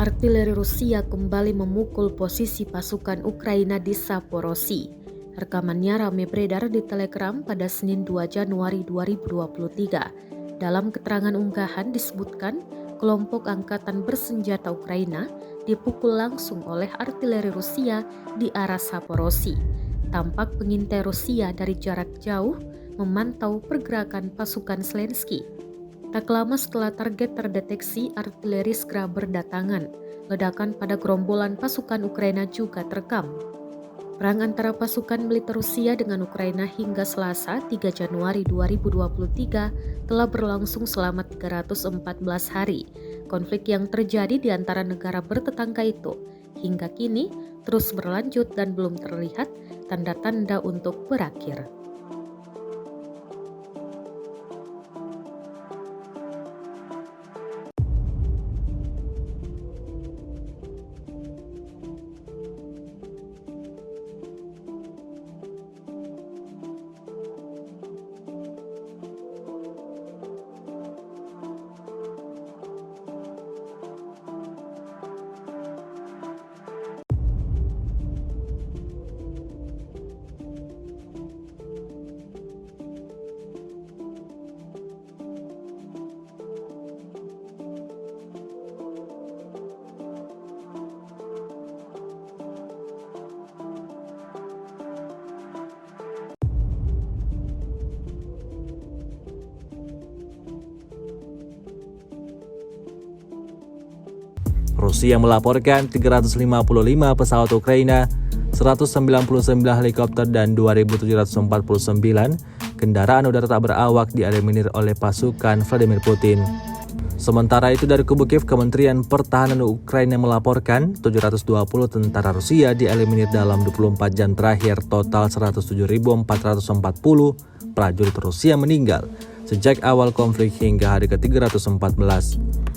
Artileri Rusia kembali memukul posisi pasukan Ukraina di Zaporozhye. Rekamannya ramai beredar di Telegram pada Senin 2 Januari 2023. Dalam keterangan unggahan disebutkan, kelompok angkatan bersenjata Ukraina dipukul langsung oleh artileri Rusia di arah Zaporozhye. Tampak pengintai Rusia dari jarak jauh memantau pergerakan pasukan Zelensky. Tak lama setelah target terdeteksi, artileri segera berdatangan. Ledakan pada gerombolan pasukan Ukraina juga terekam. Perang antara pasukan militer Rusia dengan Ukraina hingga Selasa 3 Januari 2023 telah berlangsung selama 314 hari. Konflik yang terjadi di antara negara bertetangga itu hingga kini terus berlanjut dan belum terlihat tanda-tanda untuk berakhir. Rusia melaporkan 355 pesawat Ukraina, 199 helikopter dan 2.749 kendaraan udara tak berawak dieliminir oleh pasukan Vladimir Putin. Sementara itu dari kubu Kiev, Kementerian Pertahanan Ukraina melaporkan 720 tentara Rusia dieliminir dalam 24 jam terakhir. Total 107.440 prajurit Rusia meninggal sejak awal konflik hingga hari ke-314.